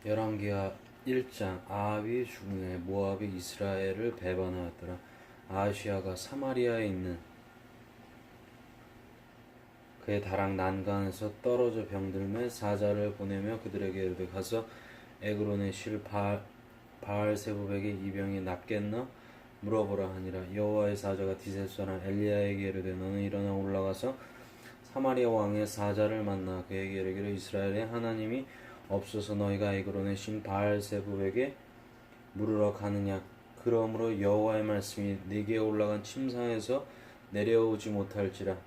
열왕기하 1장. 아합이 죽은 후에 모압이 이스라엘을 배반하였더라. 아하시야가 사마리아에 있는 그의 다락 난간에서 떨어져 병들매 사자를 보내며 그들에게 이르되 가서 에그론의 실 바알세부백의 이 병이 낫겠나 물어보라 하니라. 여호와의 사자가 디셉 사람 엘리야에게 이르되 너는 일어나 올라가서 사마리아 왕의 사자를 만나 그에게 이르기를 이스라엘의 하나님이 없어서 너희가 에그론의 신 바알세부백에 물으러 가느냐. 그러므로 여호와의 말씀이 네게 올라간 침상에서 내려오지 못할지라.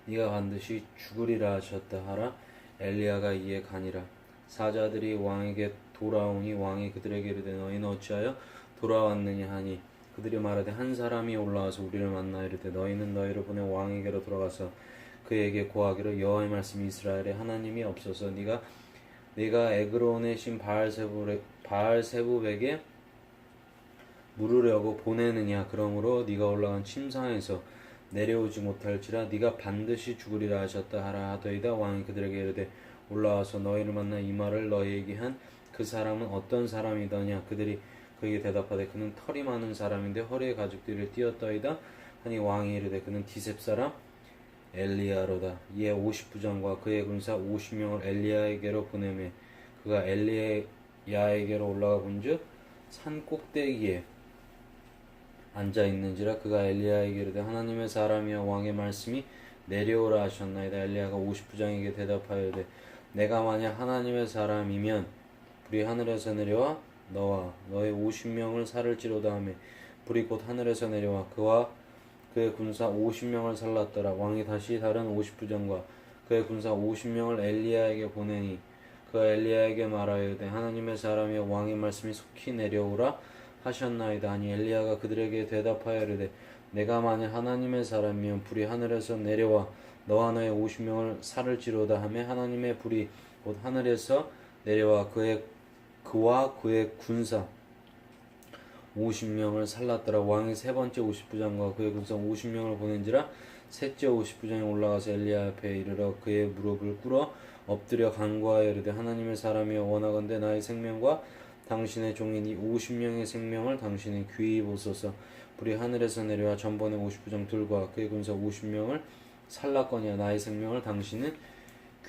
네가 반드시 죽으리라 하셨다 하라. 엘리야가 이에 가니라. 사자들이 왕에게 돌아오니 왕이 그들에게 이르되 너희는 어찌하여 돌아왔느냐 하니 그들이 말하되 한 사람이 올라와서 우리를 만나 이르되 너희는 너희를 보내 왕에게로 돌아가서 그에게 고하기를 여호와의 말씀이 이스라엘의 하나님이 없어서 네가 에그론의 신 바알세부백에 물으려고 보내느냐. 그러므로 네가 올라간 침상에서 내려오지 못할지라. 네가 반드시 죽으리라 하셨다 하라 하더이다. 왕이 그들에게 이르되 올라와서 너희를 만나 이 말을 너희에게 한 그 사람은 어떤 사람이더냐. 그들이 그에게 대답하되 그는 털이 많은 사람인데 허리에 가죽띠를 띄었더이다 하니 왕이 이르되 그는 디셉 사람 엘리야로다. 이에 50부장과 그의 군사 50명을 엘리야에게로 보내매 그가 엘리야에게로 올라가 본즉 산 꼭대기에 앉아 있는지라. 그가 엘리야에게 이르되 하나님의 사람이여 왕의 말씀이 내려오라 하셨나이다. 엘리야가 50부장에게 대답하여 이르되 내가 만약 하나님의 사람이면 불이 하늘에서 내려와 너와 너의 50명을 살을지로다 하며 불이 곧 하늘에서 내려와 그와 그의 군사 50명을 살랐더라. 왕이 다시 다른 50부장과 그의 군사 50명을 엘리야에게 보내니 그가 엘리야에게 말하여 이르되 하나님의 사람이여 왕의 말씀이 속히 내려오라 하셨나이다 하니 엘리야가 그들에게 대답하여 이르되 내가 만약 하나님의 사람이면 불이 하늘에서 내려와 너와 너의 50명을 살을지로다 하며 하나님의 불이 곧 하늘에서 내려와 그와 그의 군사 50명을 살랐더라. 왕이 세 번째 50부장과 그의 군사 50명을 보낸지라. 셋째 50부장이 올라가서 엘리야 앞에 이르러 그의 무릎을 꿇어 엎드려 간구하여 이르되 하나님의 사람이여 원하건대 나의 생명과 당신의 종인 이 50명의 생명을 당신이 귀히 보소서. 불이 하늘에서 내려와 전번에 50부장들과 그의 군사 50명을 살랐거니와 나의 생명을 당신은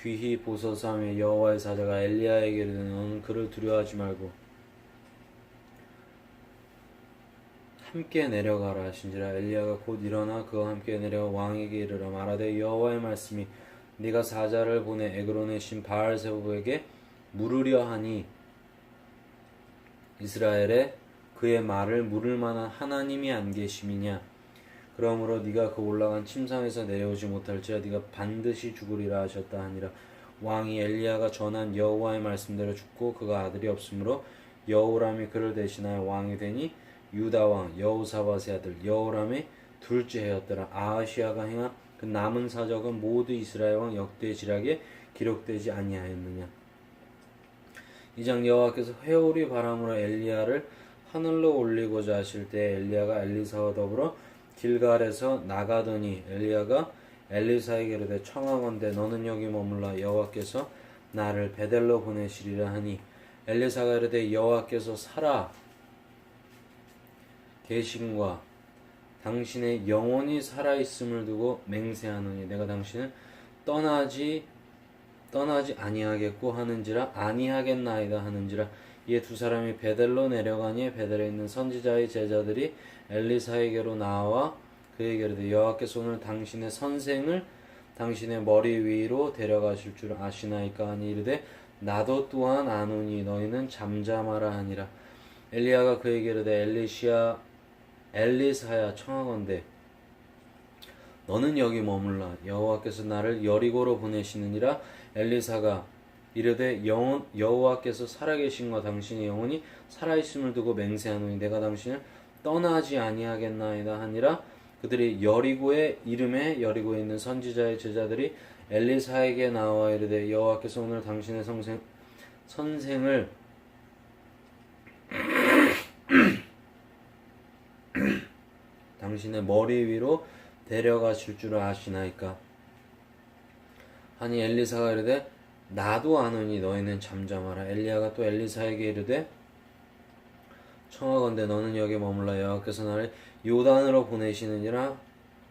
귀히 보소서 하며 여호와의 사자가 엘리야에게 이르되 너는 그를 두려워하지 말고 함께 내려가라 하신지라. 엘리야가 곧 일어나 그와 함께 내려가 왕에게 이르러 말하되 여호와의 말씀이 네가 사자를 보내 에그론의 신 바알세부백에 물으려 하니 이스라엘에 그의 말을 물을 만한 하나님이 안 계심이냐. 그러므로 네가 그 올라간 침상에서 내려오지 못할지라. 네가 반드시 죽으리라 하셨다 하니라. 왕이 엘리야가 전한 여호와의 말씀대로 죽고 그가 아들이 없으므로 여호람이 그를 대신하여 왕이 되니 유다 왕 여호사밧의 아들 여호람의 둘째 해였더라. 아하시야가 행한 그 남은 사적은 모두 이스라엘 왕 역대지략에 기록되지 아니하였느냐. 이장 여호와께서 회오리 바람으로 엘리야를 하늘로 올리고자 하실 때 엘리야가 엘리사와 더불어 길갈에서 나가더니 엘리야가 엘리사에게 이르되 청하건대 너는 여기 머물라 여호와께서 나를 베델로 보내시리라 하니 엘리사가 이르되 여호와께서 살아 계심과 당신의 영혼이 살아있음을 두고 맹세하노니 내가 당신을 떠나지 아니하겠고 하는지라. 아니하겠나이다 하는지라. 이에 두 사람이 베델로 내려가니 베델에 있는 선지자의 제자들이 엘리사에게로 나와 그에게 이르되 여호와께서 오늘 당신의 선생을 당신의 머리 위로 데려가실 줄 아시나이까 하니 이르되 나도 또한 아노니 너희는 잠잠하라 하니라. 엘리야가 그에게 이르되 엘리사야 청하건대 너는 여기 머물라 여호와께서 나를 여리고로 보내시느니라. 엘리사가 이르되 여호와께서 살아계신과 당신의 영혼이 살아있음을 두고 맹세하노니 내가 당신을 떠나지 아니하겠나이다 하니라. 그들이 여리고의 이름에 여리고에 있는 선지자의 제자들이 엘리사에게 나와 이르되 여호와께서 오늘 당신의 선생을 당신의 머리 위로 데려가실 줄 아시나이까 하니 엘리사가 이르되 나도 아노니 너희는 잠잠하라. 엘리야가 또 엘리사에게 이르되 청하건대 너는 여기 머물라. 여호와께서 나를 요단으로 보내시느니라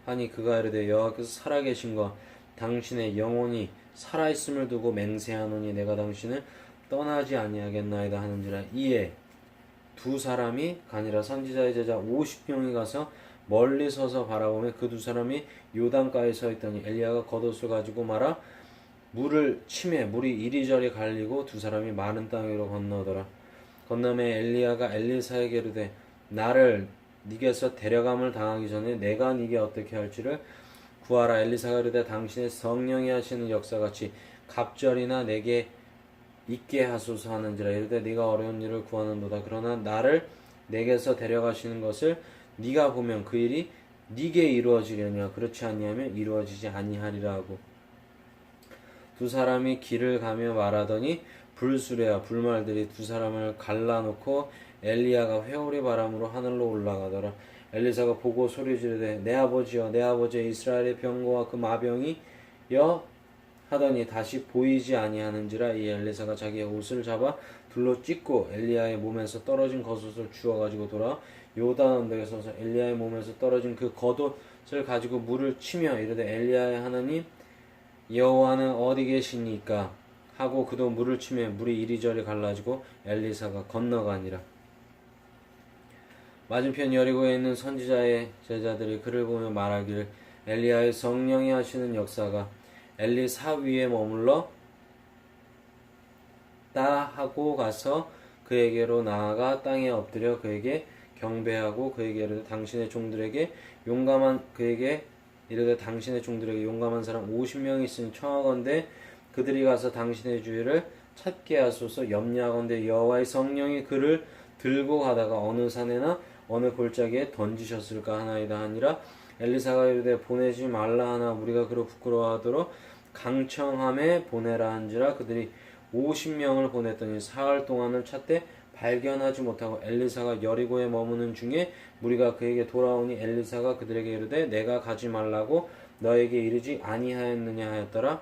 하니 그가 이르되 여호와께서 살아계신과 당신의 영혼이 살아있음을 두고 맹세하노니 내가 당신을 떠나지 아니하겠나이다 하는지라. 이에 두 사람이 가니라. 선지자의 제자 50명이 가서 멀리 서서 바라보며 그 두 사람이 요단가에 서 있더니 엘리야가 겉옷을 가지고 말아 물을 치매 물이 이리저리 갈리고 두 사람이 마른 땅 위로 건너더라. 건너매 엘리야가 엘리사에게 이르되 나를 네게서 데려감을 당하기 전에 내가 네게 어떻게 할지를 구하라. 엘리사가 이르되 당신의 성령이 하시는 역사같이 갑절이나 내게 있게 하소서 하는지라. 이르되 네가 어려운 일을 구하는도다. 그러나 나를 내게서 데려가시는 것을 네가 보면 그 일이 네게 이루어지려냐. 그렇지 아니하면 이루어지지 아니하리라 하고 두 사람이 길을 가며 말하더니 불수레와 불말들이 두 사람을 갈라놓고 엘리야가 회오리 바람으로 하늘로 올라가더라. 엘리사가 보고 소리 지르되 내 아버지여 내 아버지의 이스라엘의 병거와 그 마병이여 하더니 다시 보이지 아니하는지라. 이 엘리사가 자기의 옷을 잡아 둘로 찢고 엘리야의 몸에서 떨어진 겉옷을 주워 가지고 돌아 요단 언덕에 서서 엘리야의 몸에서 떨어진 그 겉옷을 가지고 물을 치며 이르되 엘리야의 하나님 여호와는 어디 계시니까 하고 그도 물을 치며 물이 이리저리 갈라지고 엘리사가 건너가니라. 맞은편 여리고에 있는 선지자의 제자들이 그를 보며 말하기를 엘리야의 성령이 하시는 역사가 엘리사 위에 머물러 따 하고 가서 그에게로 나아가 땅에 엎드려 그에게 경배하고 그에게 이르되 당신의 종들에게 용감한 사람 50명이 있으니 청하건대 그들이 가서 당신의 주의를 찾게 하소서. 염려하건대 여호와의 성령이 그를 들고 가다가 어느 산에나 어느 골짜기에 던지셨을까 하나이다 하니라. 엘리사가 이르되 보내지 말라 하나 우리가 그로 부끄러워하도록 강청함에 보내라 한지라. 그들이 50명을 보냈더니 사흘 동안을 찾되 발견하지 못하고 엘리사가 여리고에 머무는 중에 무리가 그에게 돌아오니 엘리사가 그들에게 이르되 내가 가지 말라고 너에게 이르지 아니하였느냐 하였더라.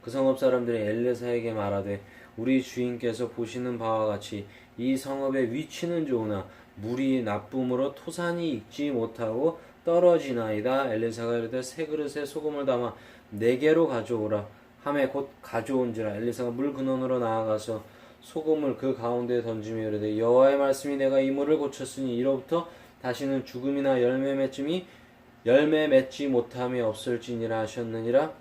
그 성읍 사람들이 엘리사에게 말하되 우리 주인께서 보시는 바와 같이 이 성읍의 위치는 좋으나 물이 나쁨으로 토산이 익지 못하고 떨어지나이다. 엘리사가 이르되 세 그릇에 소금을 담아 네개로 가져오라 하매 곧 가져온지라. 엘리사가 물 근원으로 나아가서 소금을 그 가운데에 던지며 이르되 여호와의 말씀이 내가 이 물을 고쳤으니 이로부터 다시는 죽음이나 열매 맺지 못함이 없을지니라 하셨느니라.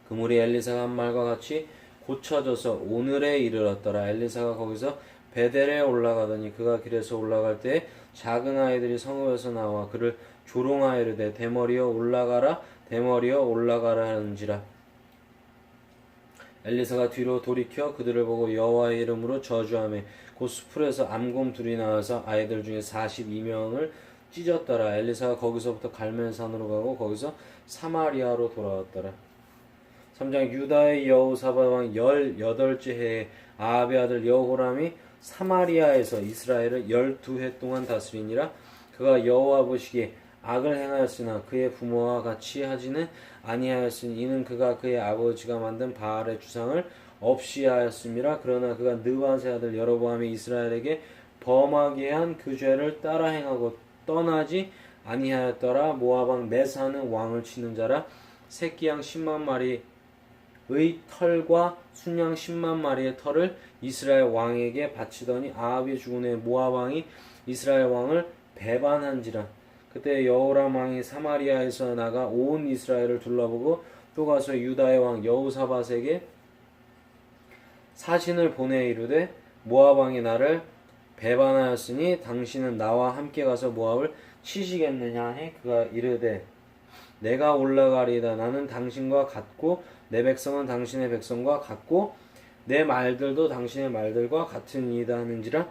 그 물이 엘리사가 한 말과 같이 고쳐져서 오늘에 이르렀더라. 엘리사가 거기서 베델에 올라가더니 그가 길에서 올라갈 때 작은 아이들이 성읍에서 나와 그를 조롱하여 이르되 대머리여 올라가라 하는지라. 엘리사가 뒤로 돌이켜 그들을 보고 여호와의 이름으로 저주하며 곧 수풀에서 암곰 둘이 나와서 아이들 중에 42명을 찢었더라. 엘리사가 거기서부터 갈멜산으로 가고 거기서 사마리아로 돌아왔더라. 3장 유다의 여호사밧 왕 18째 해에 아합의 아들 여호람이 사마리아에서 이스라엘을 12해 동안 다스리니라. 그가 여호와 보시기에 악을 행하였으나 그의 부모와 같이 하지는 아니하였으니 이는 그가 그의 아버지가 만든 바알의 주상을 없이 하였음이라. 그러나 그가 느밧의 아들 여로보암이 이스라엘에게 범하게 한 그 죄를 따라 행하고 떠나지 아니하였더라. 모압 왕 메사는 왕을 치는 자라. 새끼양 10만 마리의 털과 순양 10만 마리의 털을 이스라엘 왕에게 바치더니 아합이 죽은 후에 모압 왕이 이스라엘 왕을 배반한지라. 그때 여호람 왕이 사마리아에서 나가 온 이스라엘을 둘러보고 또 가서 유다의 왕 여호사밧에게 사신을 보내 이르되 모압 왕이 나를 배반하였으니 당신은 나와 함께 가서 모압을 치시겠느냐 하니 그가 이르되 내가 올라가리이다. 나는 당신과 같고 내 백성은 당신의 백성과 같고 내 말들도 당신의 말들과 같으니이다 하는지라.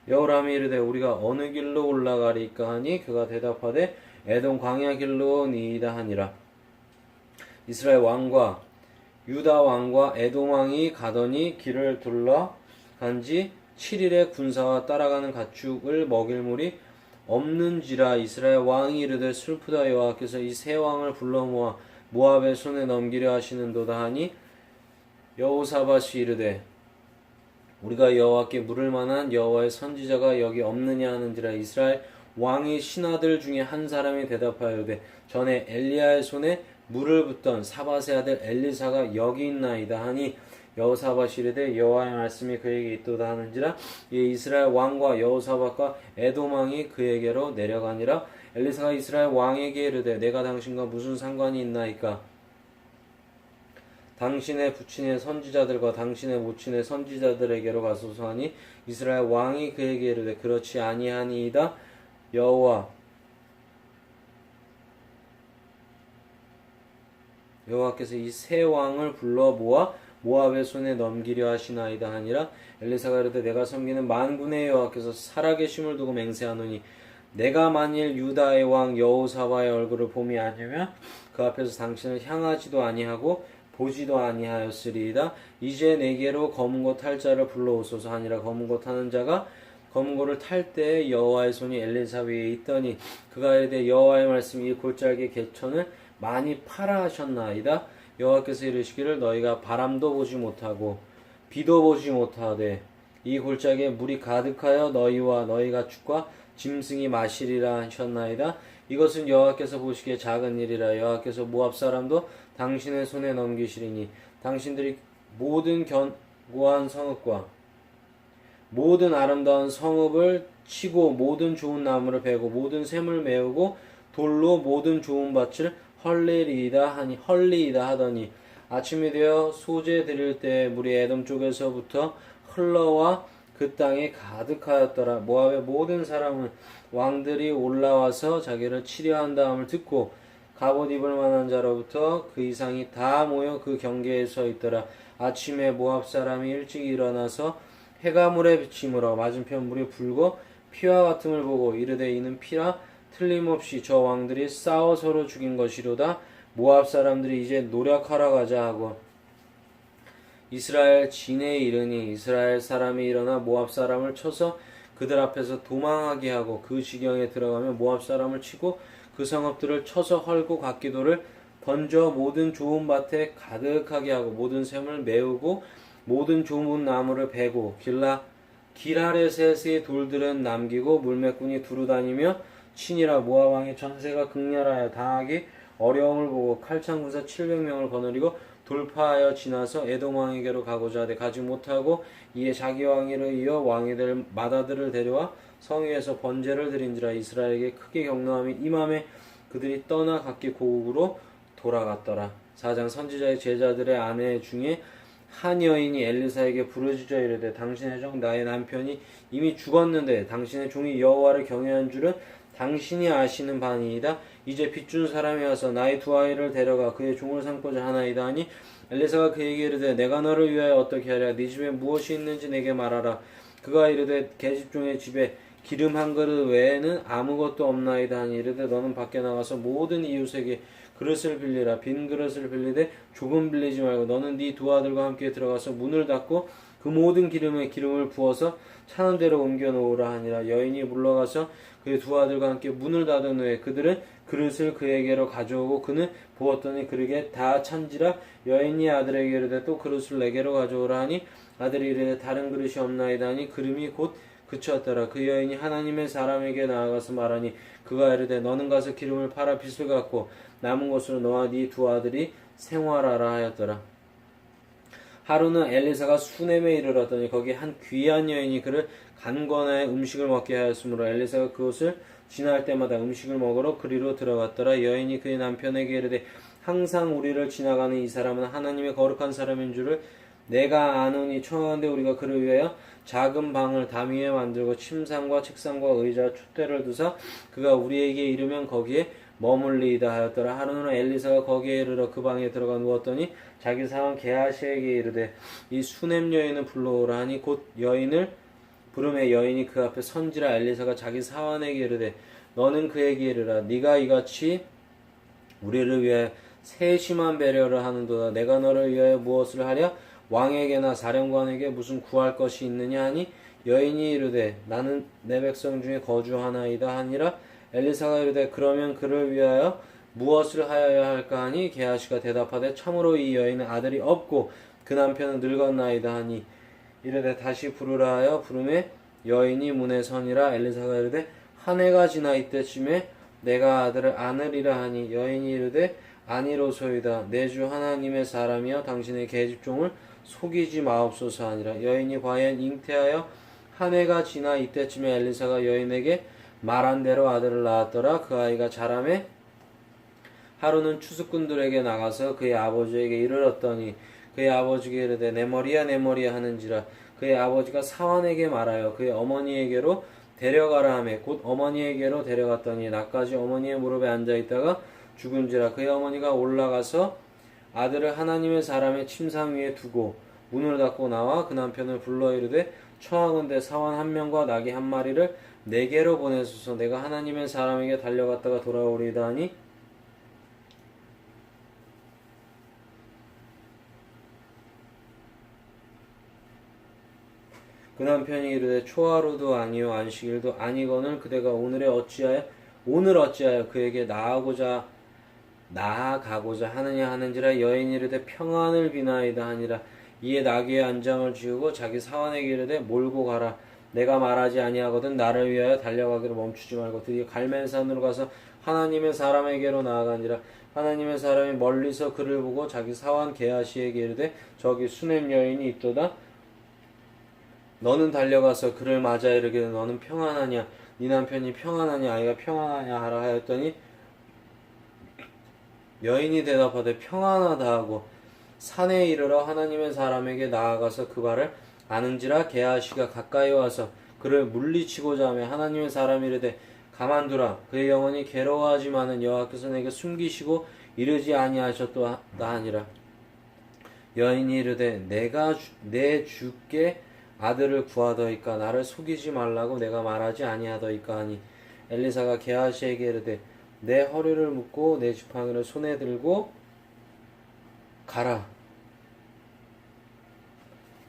여호람이 이르되 우리가 어느 길로 올라가리까 하니 그가 대답하되 에돔 광야 길로니이다 하니라. 이스라엘 왕과 유다 왕과 에돔 왕이 가더니 길을 둘러 간지 7일에 군사와 따라가는 가축을 먹일 물이 없는지라. 이스라엘 왕이 이르되 슬프다. 여호와께서 이 세 왕을 불러 모아 모압의 손에 넘기려 하시는도다 하니 여호사밧이 이르되 우리가 여호와께 물을 만한 여호와의 선지자가 여기 없느냐 하는지라. 이스라엘 왕의 신하들 중에 한 사람이 대답하여 이르되 전에 엘리야의 손에 물을 붓던 사밧의 아들 엘리사가 여기 있나이다 하니 여호사밧이 이르되 여호와의 말씀이 그에게 있도다 하는지라. 이 이스라엘 왕과 여호사밧과 에돔 왕이 그에게로 내려가니라. 엘리사가 이스라엘 왕에게 이르되 내가 당신과 무슨 상관이 있나이까? 당신의 부친의 선지자들과 당신의 모친의 선지자들에게로 가소서 하니 이스라엘 왕이 그에게 이르되 그렇지 아니하니이다. 여호와께서 이 세 왕을 불러 모아 모압의 손에 넘기려 하시나이다 하니라. 엘리사가 이르되 내가 섬기는 만군의 여호와께서 살아계심을 두고 맹세하노니 내가 만일 유다의 왕 여호사밧의 얼굴을 봄이 아니면 그 앞에서 당신을 향하지도 아니하고 보지도 아니하였으리이다. 이제 내게로 검은고 탈 자를 불러오소서 하니라. 검은고 타는 자가 검은고를 탈 때에 여호와의 손이 엘리사 위에 있더니 그가 이르되 여호와의 말씀이 이 골짜기의 개천을 많이 파라 하셨나이다. 여호와께서 이르시기를 너희가 바람도 보지 못하고 비도 보지 못하되 이 골짜기에 물이 가득하여 너희와 너희 가축과 짐승이 마시리라 하셨나이다. 이것은 여호와께서 보시기에 작은 일이라. 여호와께서 모압 사람도 당신의 손에 넘기시리니 당신들이 모든 견고한 성읍과 모든 아름다운 성읍을 치고 모든 좋은 나무를 베고 모든 샘을 메우고 돌로 모든 좋은 밭을 헐리이다 하더니 아침이 되어 소재 드릴 때 물이 에돔 쪽에서부터 흘러와 그 땅에 가득하였더라. 모압의 모든 사람은 왕들이 올라와서 자기를 치려 한다함을 듣고 갑옷 입을 만한 자로부터 그 이상이 다 모여 그 경계에 서 있더라. 아침에 모압 사람이 일찍 일어나서 해가 물에 비침으로 맞은편 물이 붉고 피와 같음을 보고 이르되 이는 피라 틀림없이 저 왕들이 싸워 서로 죽인 것이로다. 모압 사람들이 이제 노력하러 가자 하고 이스라엘 진에 이르니 이스라엘 사람이 일어나 모압 사람을 쳐서 그들 앞에서 도망하게 하고 그 지경에 들어가면 모압 사람을 치고 그 성읍들을 쳐서 헐고 각기도를 던져 모든 좋은 밭에 가득하게 하고 모든 샘을 메우고 모든 좋은 나무를 베고 길하레셋의 돌들은 남기고 물매꾼이 두루다니며 친이라. 모압 왕의 전세가 극렬하여 당하기 어려움을 보고 칼창 군사 700명을 거느리고 돌파하여 지나서 에돔 왕에게로 가고자 하되 가지 못하고 이에 자기 왕위를 이어 왕이들 마다들을 데려와 성 위에서 번제를 드린지라. 이스라엘에게 크게 경노함이 임함에 그들이 떠나 각기 고국으로 돌아갔더라. 4장. 선지자의 제자들의 아내 중에 한 여인이 엘리사에게 부르짖어 이르되 당신의 종 나의 남편이 이미 죽었는데 당신의 종이 여호와를 경외한 줄은 당신이 아시는 바니이다. 이제 빚준 사람이 와서 나의 두 아이를 데려가 그의 종을 삼고자 하나이다 하니 엘리사가 그에게 이르되 내가 너를 위하여 어떻게 하랴. 네 집에 무엇이 있는지 내게 말하라. 그가 이르되 계집종의 집에 기름 한 그릇 외에는 아무것도 없나이다 하니 이르되 너는 밖에 나가서 모든 이웃에게 그릇을 빌리라. 빈 그릇을 빌리되 조금 빌리지 말고 너는 네 두 아들과 함께 들어가서 문을 닫고 그 모든 기름에 기름을 부어서 차는 대로 옮겨 놓으라 하니라. 여인이 물러가서 그의 두 아들과 함께 문을 닫은 후에 그들은 그릇을 그에게로 가져오고 그는 부었더니 그릇에 다 찬지라. 여인이 아들에게 이르되 또 그릇을 내게로 가져오라 하니 아들이 이르되 다른 그릇이 없나이다 하니 그름이 곧 그쳤더라. 그 여인이 하나님의 사람에게 나아가서 말하니 그가 이르되 너는 가서 기름을 팔아 빚을 갚고 남은 것으로 너와 네 두 아들이 생활하라 하였더라. 하루는 엘리사가 수넴에 이르렀더니 거기 한 귀한 여인이 그를 간권하여 음식을 먹게 하였으므로 엘리사가 그곳을 지날 때마다 음식을 먹으러 그리로 들어갔더라. 여인이 그의 남편에게 이르되 항상 우리를 지나가는 이 사람은 하나님의 거룩한 사람인 줄을 내가 아노니 청하건대 우리가 그를 위하여 작은 방을 담 위에 만들고 침상과 책상과 의자 촛대를 두사 그가 우리에게 이르면 거기에 머물리이다 하였더라. 하루는 엘리사가 거기에 이르러 그 방에 들어가 누웠더니 자기 사원 게하시에게 이르되 이 수넴 여인을 불러오라 하니 곧 여인을 부름에 여인이 그 앞에 선지라. 엘리사가 자기 사원에게 이르되 너는 그에게 이르라. 네가 이같이 우리를 위하여 세심한 배려를 하는도다. 내가 너를 위하여 무엇을 하랴? 왕에게나 사령관에게 무슨 구할 것이 있느냐 하니 여인이 이르되 나는 내 백성 중에 거주하나이다 하니라. 엘리사가 이르되 그러면 그를 위하여 무엇을 하여야 할까 하니 게하시가 대답하되 참으로 이 여인은 아들이 없고 그 남편은 늙었나이다 하니 이르되 다시 부르라 하여 부르매 여인이 문에 서니라. 엘리사가 이르되 한 해가 지나 이때쯤에 내가 아들을 안으리라 하니 여인이 이르되 아니로소이다. 내 주 하나님의 사람이여 당신의 계집종을 속이지 마옵소서 하니라. 여인이 과연 잉태하여 한 해가 지나 이때쯤에 엘리사가 여인에게 말한 대로 아들을 낳았더라. 그 아이가 자라매 하루는 추수꾼들에게 나가서 그의 아버지에게 이르렀더니 그의 아버지가 이르되 내 머리야 내 머리야 하는지라. 그의 아버지가 사환에게 말하여 그의 어머니에게로 데려가라 하매 곧 어머니에게로 데려갔더니 낮까지 어머니의 무릎에 앉아있다가 죽은지라. 그의 어머니가 올라가서 아들을 하나님의 사람의 침상 위에 두고 문을 닫고 나와 그 남편을 불러 이르되 청하건대 사환 한 명과 나귀 한 마리를 내게로 보내소서. 내가 하나님의 사람에게 달려갔다가 돌아오리이다 하니 그 남편이 이르되 초하루도 아니요 안식일도 아니거늘 그대가 오늘 어찌하여 그에게 나아가고자 하느냐 하는지라. 여인이 이르되 평안을 비나이다 하니라. 이에 나귀의 안장을 지우고 자기 사환에게 이르되 몰고 가라. 내가 말하지 아니하거든 나를 위하여 달려가기를 멈추지 말고 드디어 갈멜산으로 가서 하나님의 사람에게로 나아가니라. 하나님의 사람이 멀리서 그를 보고 자기 사환 게하시에게 이르되 저기 수넴 여인이 있도다. 너는 달려가서 그를 맞아 이르기를 너는 평안하냐 네 남편이 평안하냐 아이가 평안하냐 하라 하였더니 여인이 대답하되 평안하다 하고 산에 이르러 하나님의 사람에게 나아가서 그 발을 아는지라. 게하시가 가까이 와서 그를 물리치고자 하며 하나님의 사람이 이르되 가만두라. 그의 영혼이 괴로워하지만은 여호와께서 내게 숨기시고 이르지 아니하셨도다 하니라. 여인이 이르되 내가 내 주께 아들을 구하더이까 나를 속이지 말라고 내가 말하지 아니하더이까 하니 엘리사가 게하시에게 이르되 내 허리를 묶고 내 지팡이를 손에 들고 가라.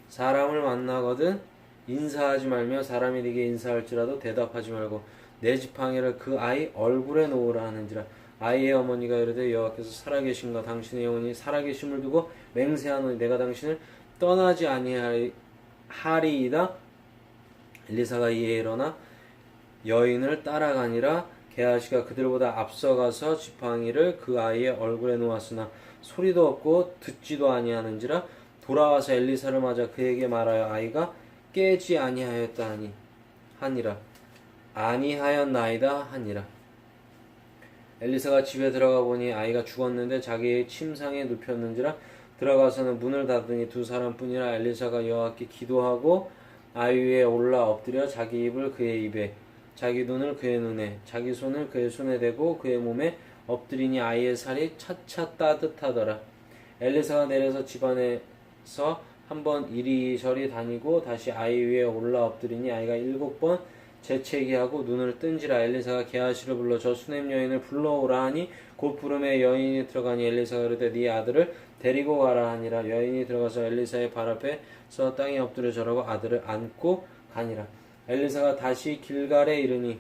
사람을 만나거든 인사하지 말며 사람이 네게 인사할지라도 대답하지 말고 내 지팡이를 그 아이 얼굴에 놓으라 하는지라. 아이의 어머니가 이르되 여호와께서 살아계신가 당신의 영혼이 살아계심을 두고 맹세하노니 내가 당신을 떠나지 아니하리이다. 엘리사가 이에 일어나 여인을 따라가니라. 게하시가 그들보다 앞서가서 지팡이를 그 아이의 얼굴에 놓았으나 소리도 없고 듣지도 아니하는지라. 돌아와서 엘리사를 맞아 그에게 말하여 아이가 깨지 아니하였다 하니라. 아니하였나이다 하니라. 엘리사가 집에 들어가 보니 아이가 죽었는데 자기의 침상에 눕혔는지라. 들어가서는 문을 닫으니 두 사람뿐이라. 엘리사가 여호와께 기도하고 아이 위에 올라 엎드려 자기 입을 그의 입에 자기 눈을 그의 눈에 자기 손을 그의 손에 대고 그의 몸에 엎드리니 아이의 살이 차차 따뜻하더라. 엘리사가 내려서 집안에서 한번 이리저리 다니고 다시 아이 위에 올라 엎드리니 아이가 7번 재채기하고 눈을 뜬지라. 엘리사가 게하시를 불러 저 수넴 여인을 불러오라 하니 곧 부름에 여인이 들어가니 엘리사가 이르되 네 아들을 데리고 가라 하니라. 여인이 들어가서 엘리사의 발 앞에서 땅에 엎드려 절하고 아들을 안고 가니라. 엘리사가 다시 길갈에 이르니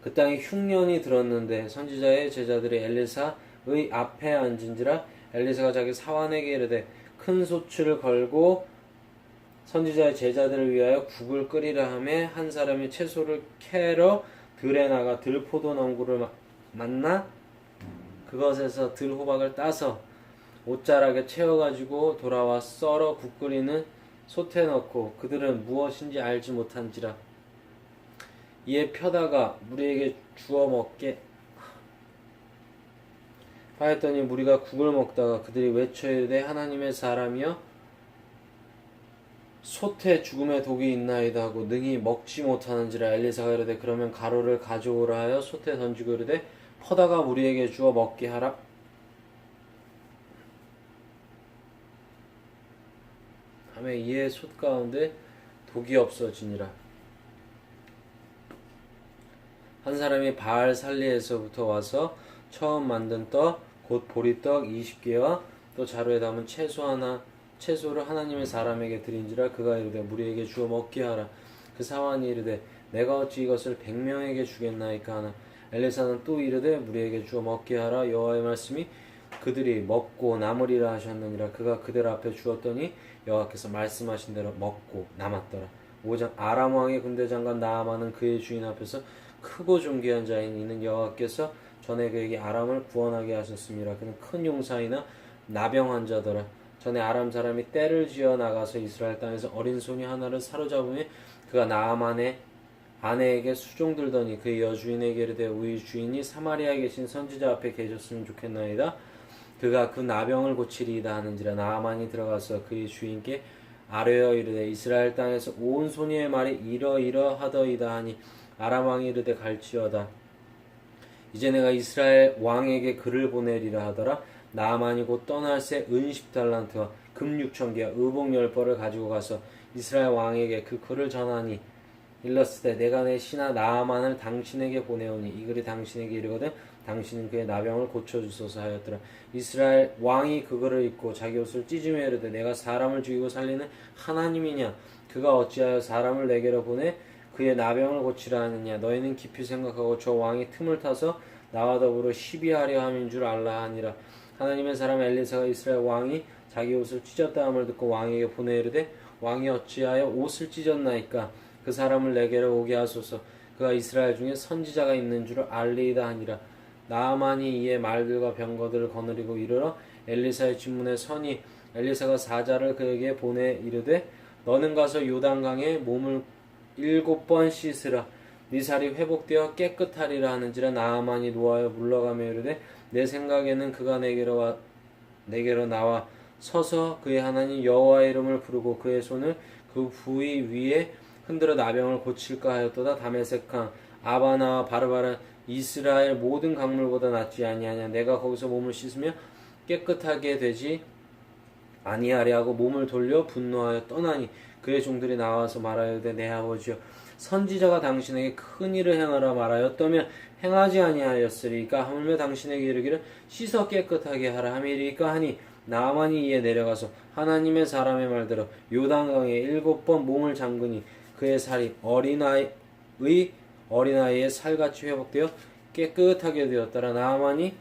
그 땅에 흉년이 들었는데 선지자의 제자들이 엘리사의 앞에 앉은지라. 엘리사가 자기 사환에게 이르되 큰 소출을 걸고 선지자의 제자들을 위하여 국을 끓이라 하매 한 사람이 채소를 캐러 들에 나가 들포도 넝굴을 만나 그것에서 들호박을 따서 옷자락에 채워가지고 돌아와 썰어 국 끓이는 솥에 넣고 그들은 무엇인지 알지 못한지라. 이에 펴다가 무리에게 주어 먹게 하였더니 무리가 국을 먹다가 그들이 외쳐 이르되 하나님의 사람이여 솥에 죽음의 독이 있나이다 하고 능히 먹지 못하는지라. 엘리사가 이르되 그러면 가루를 가져오라 하여 솥에 던지고 이르되 퍼다가 무리에게 주어 먹게 하라. 하매 이에 솥 가운데 독이 없어지니라. 한 사람이 바알 살리에서부터 와서 처음 만든 떡 곧 보리떡 20개와 또 자루에 담은 채소를 하나님의 사람에게 드린지라. 그가 이르되 무리에게 주어 먹게 하라. 그 사환이 이르되 내가 어찌 이것을 100명에게 주겠나이까 하나. 엘리사는 또 이르되 무리에게 주어 먹게 하라. 여호와의 말씀이 그들이 먹고 남으리라 하셨느니라. 그가 그들 앞에 주었더니 여호와께서 말씀하신 대로 먹고 남았더라. 5장 아람 왕의 군대 장관 나아만은 그의 주인 앞에서 크고 존귀한 자인 이는 여호와께서 전에 그에게 아람을 구원하게 하셨습니다. 그는 큰 용사이나 나병 환자더라. 전에 아람 사람이 떼를 지어 나가서 이스라엘 땅에서 어린 소녀 하나를 사로잡으며 그가 나아만의 아내에게 수종들더니 그의 여주인에게 이르되 우리 주인이 사마리아에 계신 선지자 앞에 계셨으면 좋겠나이다. 그가 그 나병을 고치리이다 하는지라. 나아만이 들어가서 그의 주인께 아뢰어 이르되 이스라엘 땅에서 온 소녀의 말이 이러이러하더이다 하니 아람 왕이 이르되 갈지어다. 이제 내가 이스라엘 왕에게 글을 보내리라 하더라. 나아만이 곧 떠날 새 은 10달란트와 금 6,000개와 의복 10벌을 가지고 가서 이스라엘 왕에게 그 글을 전하니 일렀으되 내가 내 신하 나아만을 당신에게 보내오니 이 글이 당신에게 이르거든 당신은 그의 나병을 고쳐주소서 하였더라. 이스라엘 왕이 그 글을 읽고 자기 옷을 찢으며 이르되 내가 사람을 죽이고 살리는 하나님이냐 그가 어찌하여 사람을 내게로 보내 그의 나병을 고치라 하느냐. 너희는 깊이 생각하고 저 왕이 틈을 타서 나와 더불어 시비하려 함인 줄 알라 하니라. 하나님의 사람 엘리사가 이스라엘 왕이 자기 옷을 찢었다 함을 듣고 왕에게 보내 이르되 왕이 어찌하여 옷을 찢었나이까 그 사람을 내게로 오게 하소서. 그가 이스라엘 중에 선지자가 있는 줄을 알리이다 하니라. 나아만이 이에 말들과 병거들을 거느리고 이르러 엘리사의 집문에 서니 엘리사가 사자를 그에게 보내 이르되 너는 가서 요단강에 몸을 7번 씻으라. 네 살이 회복되어 깨끗하리라 하는지라. 나아만이 노하여 물러가며 이르되 내 생각에는 그가 내게로 나와 서서 그의 하나님 여호와의 이름을 부르고 그의 손을 그 부위 위에 흔들어 나병을 고칠까 하였도다. 다메섹강 아바나와 바르바라 이스라엘 모든 강물보다 낫지 아니하냐. 내가 거기서 몸을 씻으며 깨끗하게 되지 아니하려 하고 몸을 돌려 분노하여 떠나니 그의 종들이 나와서 말하여되 내 아버지여 선지자가 당신에게 큰 일을 행하라 말하였다면 행하지 아니하였으리까 하물며 당신에게 이르기를 씻어 깨끗하게 하라 함이리까 하니 나아만이 이에 내려가서 하나님의 사람의 말대로 요단강에 7번 몸을 잠그니 그의 살이 어린아이의 살같이 회복되어 깨끗하게 되었더라. 나아만이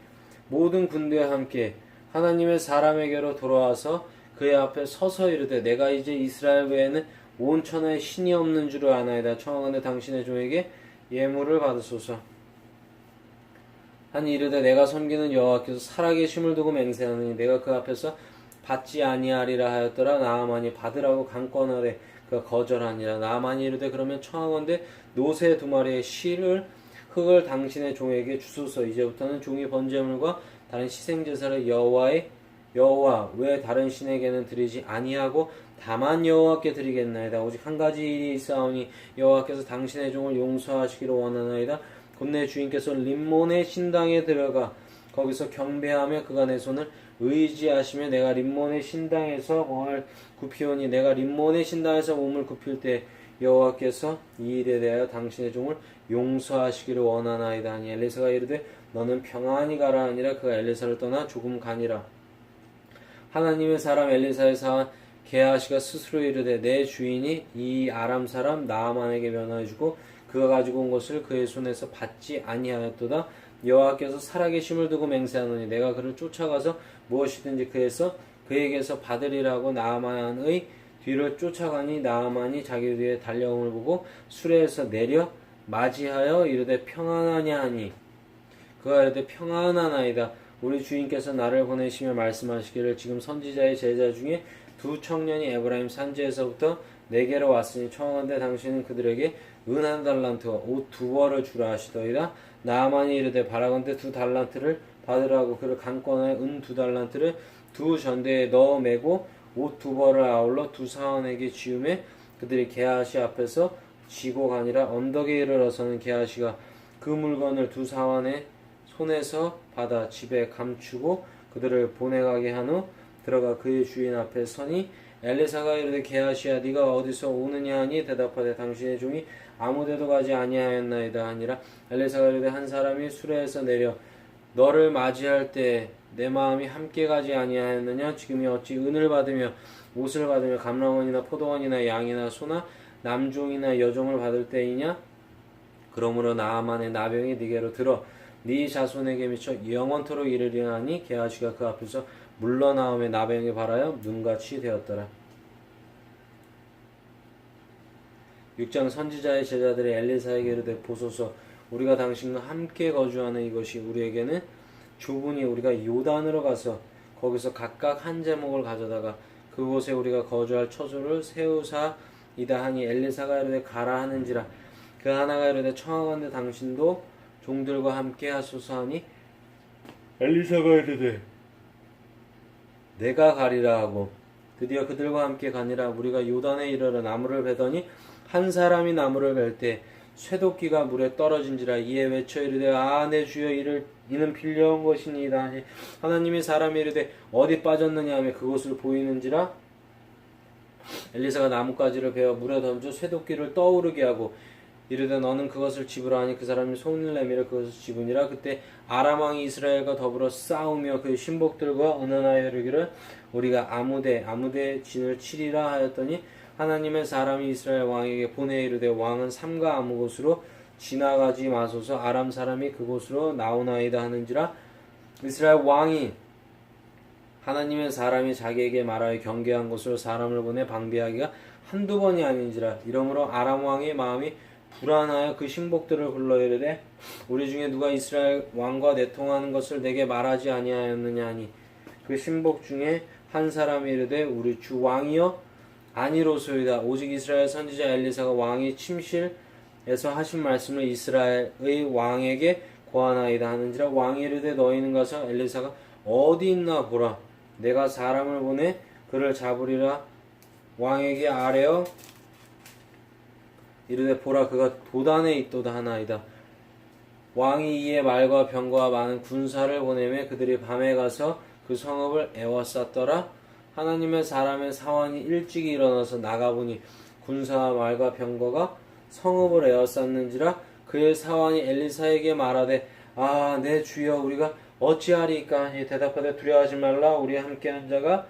모든 군대와 함께 하나님의 사람에게로 돌아와서 그의 앞에 서서 이르되 내가 이제 이스라엘 외에는 온 천하에 신이 없는 줄을 아나이다. 청하건대 당신의 종에게 예물을 받으소서 하니 이르되 내가 섬기는 여호와께서 살아계심을 두고 맹세하느니 내가 그 앞에서 받지 아니하리라 하였더라. 나아만이 받으라고 강권하되 그가 거절하니라. 나아만이 이르되 그러면 청하건대 노새 2마리의 흙을 당신의 종에게 주소서. 이제부터는 종이 번제물과 다른 희생제사를 여호와 외 다른 신에게는 드리지 아니하고 다만 여호와께 드리겠나이다. 오직 한 가지 일이 있사오니 여호와께서 당신의 종을 용서하시기를 원하나이다. 곧 내 주인께서 림몬의 신당에 들어가 거기서 경배하며 그가 내 손을 의지하시며 내가 림몬의 신당에서 몸을 굽히오니 내가 림몬의 신당에서 몸을 굽힐 때 여호와께서 이 일에 대하여 당신의 종을 용서하시기를 원하나이다 하니 엘리사가 이르되 너는 평안히 가라 하니라. 그가 엘리사를 떠나 조금 가니라. 하나님의 사람 엘리사의 사환 게하시가 스스로 이르되 내 주인이 이 아람 사람 나아만에게 면하여주고 그가 가지고 온 것을 그의 손에서 받지 아니하였도다. 여호와께서 살아계심을 두고 맹세하노니 내가 그를 쫓아가서 무엇이든지 그에게서 받으리라고 나아만의 뒤를 쫓아가니 나아만이 자기 뒤에 달려옴을 보고 수레에서 내려 맞이하여 이르되 평안하냐 하니 그가 이르되 평안하나이다. 우리 주인께서 나를 보내시며 말씀하시기를 지금 선지자의 제자 중에 2 청년이 에브라임 산지에서부터 내게로 왔으니 청하건대 당신은 그들에게 은 1달란트와 옷 2벌을 주라 하시더이다. 나아만이 이르되 바라건대 2달란트를 받으라고 그를 강권하여 은 2달란트를 2 전대에 넣어 매고 옷 2벌을 아울러 2 사원에게 지우매 그들이 게하시 앞에서 지고 가니라. 언덕에 이르러서는 게하시가 그 물건을 2 사원의 손에서 받아 집에 감추고 그들을 보내가게 한 후 들어가 그의 주인 앞에 서니 엘리사가 이르되 게하시야 네가 어디서 오느냐 하니 대답하되 당신의 종이 아무데도 가지 아니하였나이다 하니라. 엘리사가 이르되 한 사람이 수레에서 내려 너를 맞이할 때 내 마음이 함께 가지 아니하였느냐. 지금이 어찌 은을 받으며 옷을 받으며 감람원이나 포도원이나 양이나 소나 남종이나 여종을 받을 때이냐. 그러므로 나아만의 나병이 네게로 들어 네 자손에게 미쳐 영원토록 이르리하니 게하시가 그 앞에서 물러나오며 나병이 발하여 눈같이 되었더라. 6장 선지자의 제자들이 엘리사에게 이르되 보소서 우리가 당신과 함께 거주하는 이것이 우리에게는 좁으니 우리가 요단으로 가서 거기서 각각 한 제목을 가져다가 그곳에 우리가 거주할 처소를 세우사이다 하니 엘리사가 이르되 가라 하는지라. 그 하나가 이르되 청하건대 당신도 종들과 함께 하소서 하니 엘리사가 이르되 내가 가리라 하고 드디어 그들과 함께 가니라. 우리가 요단에 이르러 나무를 베더니 한 사람이 나무를 벨 때 쇠도끼가 물에 떨어진지라. 이에 외쳐 이르되 아 내 주여 이는 빌려온 것이니이다 하니 하나님이 사람이 이르되 어디 빠졌느냐 하며 그곳을 보이는지라. 엘리사가 나뭇가지를 베어 물에 던져 쇠도끼를 떠오르게 하고 이르되 너는 그것을 집으라 하니 그 사람이 손을 내밀어 그것을 집으니라. 그때 아람 왕이 이스라엘과 더불어 싸우며 그의 신복들과 언언하여 이르기를 우리가 아무데 진을 치리라 하였더니 하나님의 사람이 이스라엘 왕에게 보내 이르되 왕은 삼가 아무 곳으로 지나가지 마소서 아람 사람이 그곳으로 나오나이다 하는지라. 이스라엘 왕이 하나님의 사람이 자기에게 말하여 경계한 곳으로 사람을 보내 방비하기가 한두 번이 아닌지라. 이러므로 아람 왕의 마음이 불안하여 그 신복들을 불러 이르되 우리 중에 누가 이스라엘 왕과 내통하는 것을 내게 말하지 아니하였느냐 하니 그 신복 중에 한 사람이 이르되 우리 주 왕이여 아니로소이다. 오직 이스라엘 선지자 엘리사가 왕이 침실에서 하신 말씀을 이스라엘의 왕에게 고하나이다 하는지라. 왕이 이르되 너희는 가서 엘리사가 어디 있나 보라. 내가 사람을 보내 그를 잡으리라. 왕에게 아뢰어 이르되 보라 그가 도단에 있도다 하나이다. 왕이 이에 말과 병거와 많은 군사를 보내매 그들이 밤에 가서 그 성읍을 에워쌌더라. 하나님의 사람의 사원이 일찍이 일어나서 나가보니 군사와 말과 병거가 성읍을 에워쌌는지라. 그의 사원이 엘리사에게 말하되 아 내 주여 우리가 어찌하리이까 하니 대답하되 두려워하지 말라. 우리 함께한 자가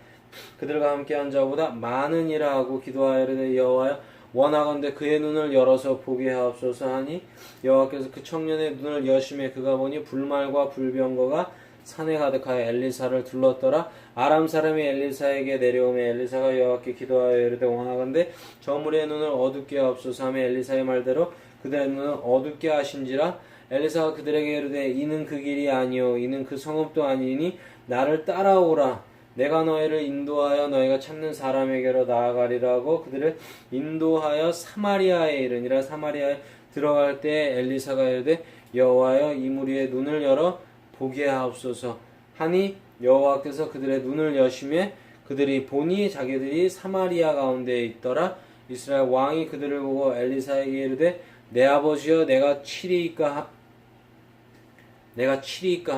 그들과 함께한 자보다 많으니라 하고 기도하여 이르되 여호와여 원하건대 그의 눈을 열어서 보게 하옵소서 하니 여호와께서 그 청년의 눈을 여심해 그가 보니 불말과 불병거가 산에 가득하여 엘리사를 둘렀더라. 아람 사람이 엘리사에게 내려오매 엘리사가 여호와께 기도하여 이르되 원하건대 저 무리의 눈을 어둡게 하옵소서 하며 엘리사의 말대로 그들의 눈을 어둡게 하신지라. 엘리사가 그들에게 이르되 이는 그 길이 아니요 이는 그 성읍도 아니니 나를 따라오라. 내가 너희를 인도하여 너희가 찾는 사람에게로 나아가리라고 그들을 인도하여 사마리아에 이르니라. 사마리아에 들어갈 때 엘리사가 이르되 여호와여 이 무리의 눈을 열어 보게 하옵소서 하니 여호와께서 그들의 눈을 여심해 그들이 보니 자기들이 사마리아 가운데에 있더라. 이스라엘 왕이 그들을 보고 엘리사에게 이르되 내 아버지여 내가 치리이까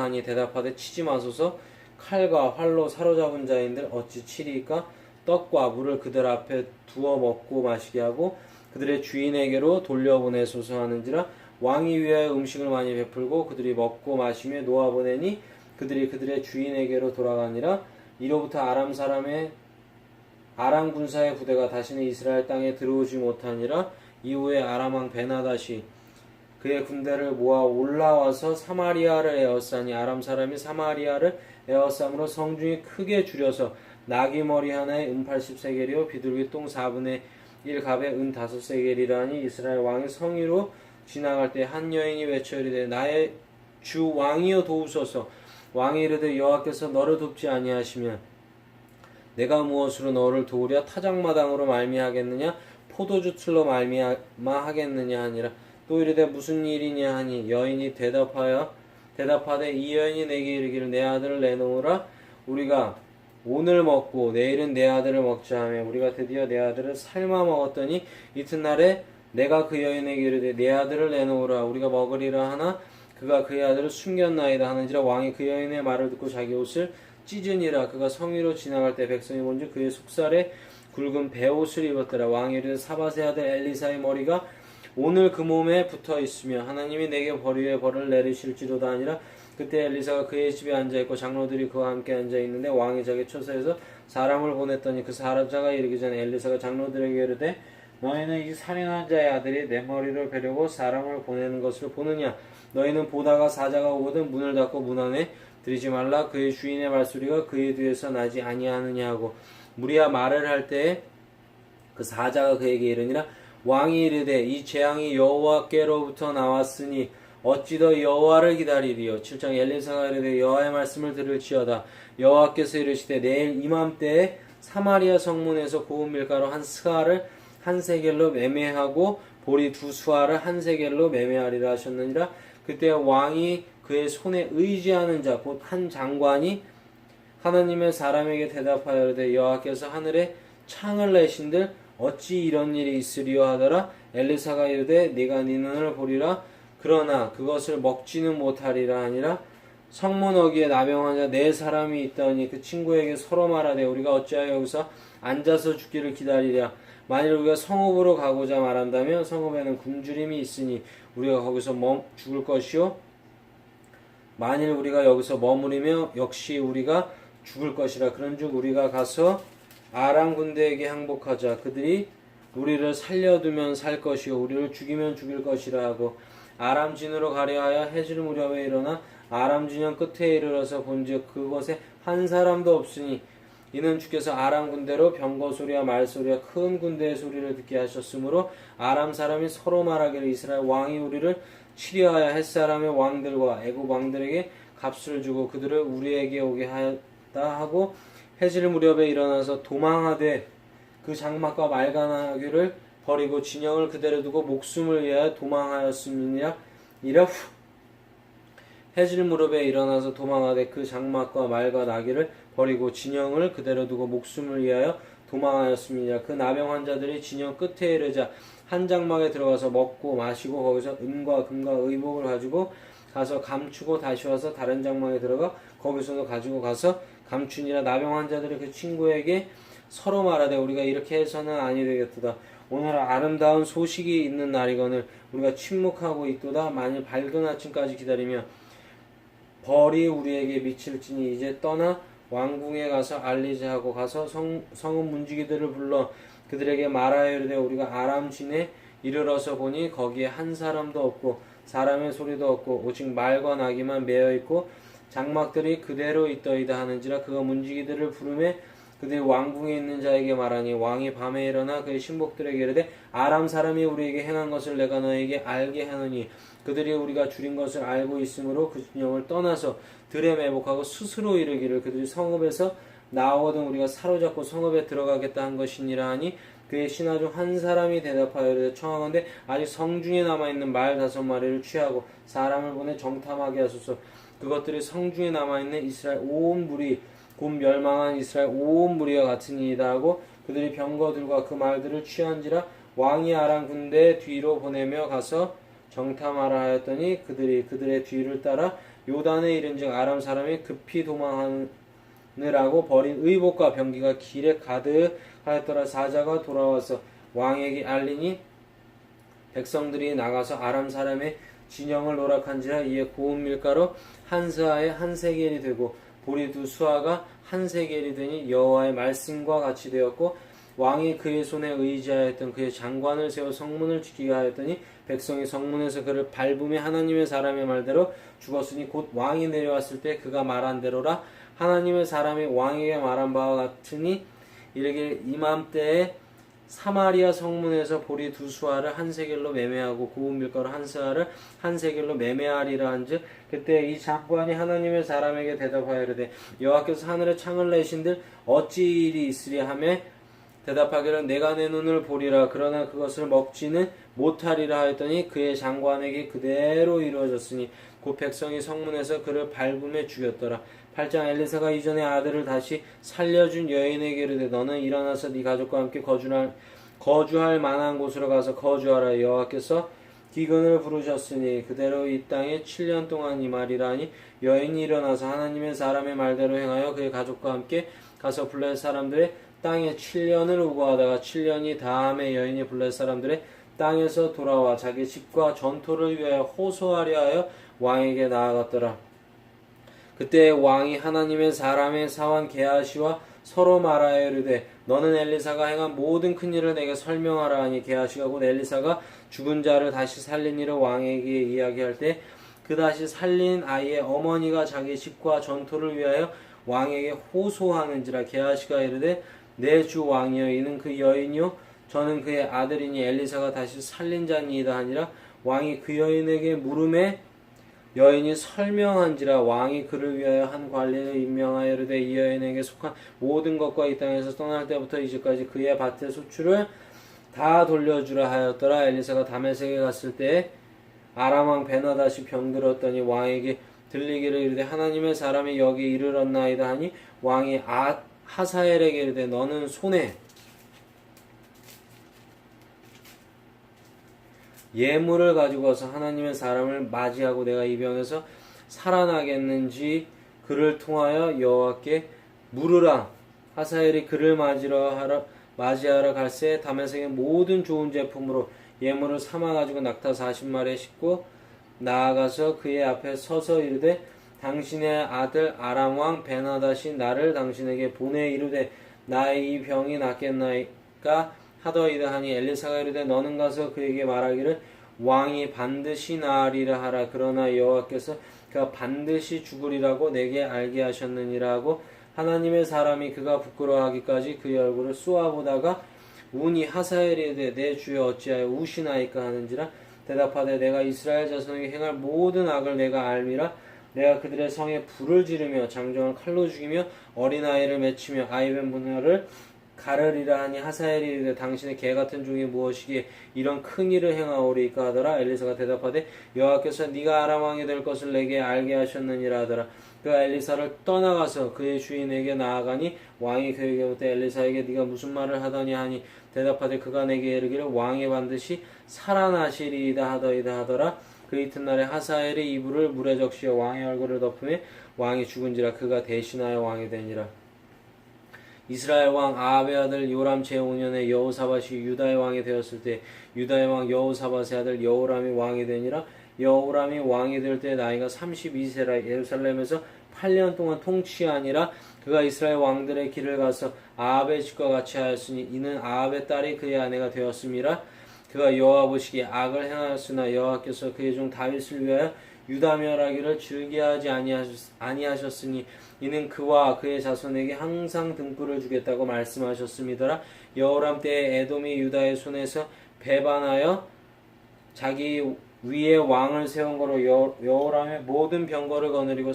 하니 대답하되 치지 마소서 칼과 활로 사로잡은 자인들 어찌 치리이까. 떡과 물을 그들 앞에 두어 먹고 마시게 하고 그들의 주인에게로 돌려보내소서 하는지라. 왕이 위하여 음식을 많이 베풀고 그들이 먹고 마시며 놓아보내니 그들이 그들의 주인에게로 돌아가니라. 이로부터 아람 군사의 부대가 다시는 이스라엘 땅에 들어오지 못하니라. 이후에 아람 왕 베나다시 그의 군대를 모아 올라와서 사마리아를 에워싸니 아람 사람이 사마리아를 에워싸므로 성중이 크게 줄여서 나귀 머리 하나에 80세겔이요 비둘기 똥 4분의 1 갑에 5세겔이라니. 이스라엘 왕이 성위로 지나갈 때 한 여인이 외쳐 이르되 나의 주 왕이여 도우소서. 왕이 이르되 여호와께서 너를 돕지 아니하시면 내가 무엇으로 너를 도우랴. 타작마당으로 말미하겠느냐 포도주 틀로 말미하겠느냐 하니라. 또 이르되 무슨 일이냐 하니 여인이 대답하되 이 여인이 내게 이르기를 내 아들을 내놓으라. 우리가 오늘 먹고 내일은 내 아들을 먹자 하며 우리가 드디어 내 아들을 삶아 먹었더니 이튿날에 내가 그 여인에게 이르되 내 아들을 내놓으라. 우리가 먹으리라 하나 그가 그의 아들을 숨겼나이다 하는지라. 왕이 그 여인의 말을 듣고 자기 옷을 찢으니라. 그가 성위로 지나갈 때 백성이 본즉 그의 속살에 굵은 베옷을 입었더라. 왕이 이르되 사밧의 아들 엘리사의 머리가 오늘 그 몸에 붙어 있으며 하나님이 내게 벌 위에 벌을 내리실지로다 하니라. 그때 엘리사가 그의 집에 앉아있고 장로들이 그와 함께 앉아있는데 왕이 자기 처소에서 사람을 보냈더니 그 사자가 이르기 전에 엘리사가 장로들에게 이르되 너희는 이 살인한 자의 아들이 내 머리를 베려고 사람을 보내는 것을 보느냐? 너희는 보다가 사자가 오거든 문을 닫고 문 안에 들이지 말라. 그의 주인의 말소리가 그의 뒤에서 나지 아니하느냐 하고 무리가 말을 할 때에 그 사자가 그에게 이르니라. 왕이 이르되 이 재앙이 여호와께로부터 나왔으니 어찌 더 여호와를 기다리리요. 7장 엘리사가 이르되 여호와의 말씀을 들을지어다. 여호와께서 이르시되 내일 이맘때에 사마리아 성문에서 고운 밀가루 한 스가를 한 세겔로 매매하고 보리 두 수아를 한 세겔로 매매하리라 하셨느니라. 그때 왕이 그의 손에 의지하는 자 곧 한 장관이 하나님의 사람에게 대답하여 이르되 여호와께서 하늘에 창을 내신들 어찌 이런 일이 있으리요 하더라. 엘리사가 이르되 네가 네 눈을 보리라. 그러나 그것을 먹지는 못하리라 하니라. 성문 어귀에 나병한 자 네 사람이 있다니 그 친구에게 서로 말하되 우리가 어찌하여 여기서 앉아서 죽기를 기다리랴. 만일 우리가 성읍으로 가고자 말한다면 성읍에는 굶주림이 있으니 우리가 거기서 죽을 것이요 만일 우리가 여기서 머무리며 역시 우리가 죽을 것이라. 그런즉 우리가 가서 아람 군대에게 항복하자. 그들이 우리를 살려두면 살 것이요 우리를 죽이면 죽일 것이라 하고 아람 진으로 가려 하여 해질 무렵에 일어나 아람 진영 끝에 이르러서 본즉 그곳에 한 사람도 없으니 이는 주께서 아람 군대로 병거 소리와 말 소리와 큰 군대의 소리를 듣게 하셨으므로 아람 사람이 서로 말하기를 이스라엘 왕이 우리를 치려하여 햇 사람의 왕들과 애굽 왕들에게 값을 주고 그들을 우리에게 오게 하였다 하고 해질 무렵에 일어나서 도망하되 그 장막과 말가나귀를 버리고 진영을 그대로 두고 목숨을 위하여 도망하였음이니라. 이라 해질 무렵에 일어나서 도망하되 그 장막과 말과 나귀를 버리고 진영을 그대로 두고 목숨을 위하여 도망하였음이니라. 그 나병 환자들이 진영 끝에 이르자 한 장막에 들어가서 먹고 마시고 거기서 은과 금과 의복을 가지고 가서 감추고 다시 와서 다른 장막에 들어가 거기서도 가지고 가서 감추니라. 나병 환자들이 그 친구에게 서로 말하되 우리가 이렇게 해서는 아니 되겠도다. 오늘 아름다운 소식이 있는 날이거늘 우리가 침묵하고 있도다. 만일 밝은 아침까지 기다리며 벌이 우리에게 미칠지니 이제 떠나 왕궁에 가서 알리자 하고 가서 성읍 문지기들을 불러 그들에게 말하여 이르되 우리가 아람 진에 이르러서 보니 거기에 한 사람도 없고 사람의 소리도 없고 오직 말과 나귀만 매어 있고 장막들이 그대로 있더이다 하는지라. 그가 문지기들을 부르매 그들이 왕궁에 있는 자에게 말하니 왕이 밤에 일어나 그의 신복들에게 이르되 아람 사람이 우리에게 행한 것을 내가 너에게 알게 하노니 그들이 우리가 줄인 것을 알고 있으므로 그 진영을 떠나서 들에 매복하고 스스로 이르기를 그들이 성읍에서 나오거든 우리가 사로잡고 성읍에 들어가겠다 한 것이니라 하니 그의 신하 중 한 사람이 대답하여 이르되 청하건대 아직 성중에 남아있는 말 5마리를 취하고 사람을 보내 정탐하게 하소서. 그것들이 성중에 남아있는 이스라엘 온 무리 곧 멸망한 이스라엘 온 무리와 같으니이다 하고 그들이 병거들과 그 말들을 취한지라. 왕이 아람 군대 뒤로 보내며 가서 정탐하라 하였더니 그들이 그들의 뒤를 따라 요단에 이른즉 아람 사람이 급히 도망하느라고 버린 의복과 병기가 길에 가득하였더라. 사자가 돌아와서 왕에게 알리니 백성들이 나가서 아람 사람의 진영을 노락한지라. 이에 고운 밀가루 한 스아에 한 세겔이 되고 보리 두 수아가 한 세겔이 되니 여호와의 말씀과 같이 되었고 왕이 그의 손에 의지하였던 그의 장관을 세워 성문을 지키게 하였더니 백성이 성문에서 그를 밟으며 하나님의 사람의 말대로 죽었으니 곧 왕이 내려왔을 때 그가 말한 대로라. 하나님의 사람이 왕에게 말한 바와 같으니 이르길 이맘때에 사마리아 성문에서 보리 두 수아를 한 세겔로 매매하고 고운 밀가루 한 스아를 한 세겔로 매매하리라 한즉 그때 이 장관이 하나님의 사람에게 대답하여 이르되 여호와께서 하늘에 창을 내신들 어찌 일이 있으랴 하며 대답하기를 내가 내 눈을 보리라. 그러나 그것을 먹지는 못하리라 하였더니 그의 장관에게 그대로 이루어졌으니 곧 백성이 성문에서 그를 밟음에 죽였더라. 8장 엘리사가 이전에 아들을 다시 살려준 여인에게 이르되 너는 일어나서 네 가족과 함께 거주할 만한 곳으로 가서 거주하라. 여호와께서 기근을 부르셨으니 그대로 이 땅에 7년 동안 임하리라 하니 여인이 일어나서 하나님의 사람의 말대로 행하여 그의 가족과 함께 가서 블레셋 사람들의 땅에 7년을 우거하다가 7년이 다음에 여인이 블레셋 사람들의 땅에서 돌아와 자기 집과 전토를 위하여 호소하려 하여 왕에게 나아갔더라. 그때 왕이 하나님의 사람의 사환 게하시와 서로 말하여 이르되 너는 엘리사가 행한 모든 큰 일을 내게 설명하라 하니 게하시가 곧 엘리사가 죽은 자를 다시 살린 일을 왕에게 이야기할 때 그 다시 살린 아이의 어머니가 자기 집과 전토를 위하여 왕에게 호소하는지라. 게하시가 이르되 내 주 왕이여 이는 그 여인이요 저는 그의 아들이니 엘리사가 다시 살린 자니이다 하니라. 왕이 그 여인에게 물음에 여인이 설명한지라. 왕이 그를 위하여 한 관리를 임명하여 이르되 이 여인에게 속한 모든 것과 이 땅에서 떠날 때부터 이제까지 그의 밭의 소출을 다 돌려주라 하였더라. 엘리사가 다메섹에 갔을 때 아람 왕 베나다시 병들었더니 왕에게 들리기를 이르되 하나님의 사람이 여기 이르렀나이다 하니 왕이 하사엘에게 이르되 너는 손에 예물을 가지고 와서 하나님의 사람을 맞이하고 내가 이 병에서 살아나겠는지 그를 통하여 여호와께 물으라. 하사엘이 그를 맞이하러 갈새 다메섹의 모든 좋은 제품으로 예물을 삼아 가지고 낙타 40마리에 싣고 나아가서 그의 앞에 서서 이르되 당신의 아들 아람 왕 베나다시 나를 당신에게 보내 이르되 나의 이 병이 낫겠나이까 하더이다 하니 엘리사가 이르되 너는 가서 그에게 말하기를 왕이 반드시 나으리라 하라. 그러나 여호와께서 그가 반드시 죽으리라고 내게 알게 하셨느니라 하고 하나님의 사람이 그가 부끄러워하기까지 그의 얼굴을 쏘아보다가 운이 하사엘이 이르되 내 주여 어찌하여 우시나이까 하는지라. 대답하되 내가 이스라엘 자손에게 행할 모든 악을 내가 알미라. 내가 그들의 성에 불을 지르며 장정을 칼로 죽이며 어린아이를 맺히며 아이벤 분야를 가르리라 하니 하사엘이 이르되 당신의 개같은 종이 무엇이기에 이런 큰 일을 행하오리까 하더라. 엘리사가 대답하되 여호와께서 네가 아람 왕이 될 것을 내게 알게 하셨느니라 하더라. 그가 엘리사를 떠나가서 그의 주인에게 나아가니 왕이 그에게 묻되 엘리사에게 네가 무슨 말을 하더니 하니 대답하되 그가 내게 이르기를 왕이 반드시 살아나시리이다 하더이다 하더라. 그 이튿날에 하사엘이 이불을 물에 적시어 왕의 얼굴을 덮으며 왕이 죽은지라. 그가 대신하여 왕이 되니라. 이스라엘 왕 아합의 아들 요람 제5년에 여호사밧이 유다의 왕이 되었을 때 유다의 왕 여호사밧의 아들 여호람이 왕이 되니라. 여호람이 왕이 될 때 나이가 32세라. 예루살렘에서 8년 동안 통치하니라. 그가 이스라엘 왕들의 길을 가서 아합의 집과 같이 하였으니 이는 아합의 딸이 그의 아내가 되었음이라. 그가 여호와 보시기에 악을 행하였으나 여호와께서 그의 종 다윗을 위하여 유다 멸하기를 즐겨하지 아니하셨으니 이는 그와 그의 자손에게 항상 등불을 주겠다고 말씀하셨음이더라. 여호람 때에 에돔이 유다의 손에서 배반하여 자기 위에 왕을 세운 거로 여호람의 모든 병거를 거느리고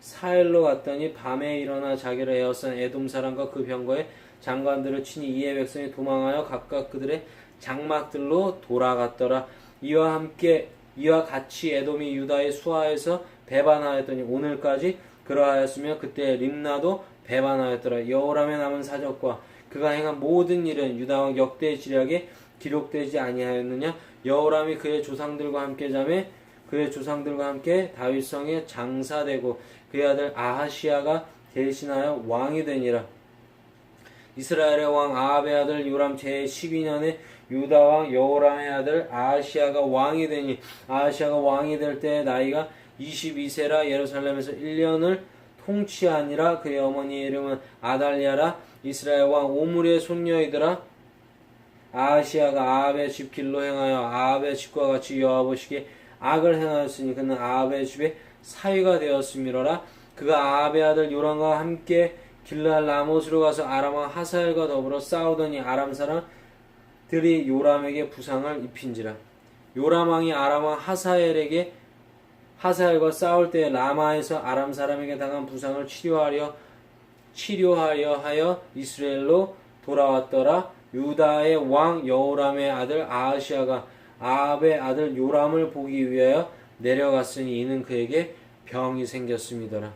사헬로 갔더니 밤에 일어나 자기를 에워싼 에돔 사람과 그 병거의 장관들을 치니 이에 백성이 도망하여 각각 그들의 장막들로 돌아갔더라. 이와 같이 에돔이 유다의 수하에서 배반하였더니 오늘까지 그러하였으며 그때 림나도 배반하였더라. 여호람의 남은 사적과 그가 행한 모든 일은 유다 왕 역대 지략에 기록되지 아니하였느냐. 여호람이 그의 조상들과 함께 자매 그의 조상들과 함께 다윗성에 장사되고 그의 아들 아하시아가 대신하여 왕이 되니라. 이스라엘의 왕 아합의 아들 요람 제12년에 유다 왕 여호람의 아들 아하시아가 왕이 되니 아하시아가 왕이 될 때 나이가 22세라. 예루살렘에서 1년을 통치하니라. 그의 어머니의 이름은 아달리아라. 이스라엘 왕 오므리의 손녀이더라. 아하시아가 아합의 집 길로 행하여 아합의 집과 같이 여호와 보시기에 악을 행하였으니 그는 아합의 집에 사위가 되었음이로라. 그가 아합의 아들 요람과 함께 길르앗 라못으로 가서 아람 왕 하사엘과 더불어 싸우더니 아람 사람들이 요람에게 부상을 입힌지라. 요람 왕이 아람 왕 하사엘과 싸울 때 라마에서 아람 사람에게 당한 부상을 치료하려 하여 이스라엘로 돌아왔더라. 유다의 왕 여호람의 아들 아하시아가 아합의 아들 요람을 보기 위하여 내려갔으니 이는 그에게 병이 생겼음이더라.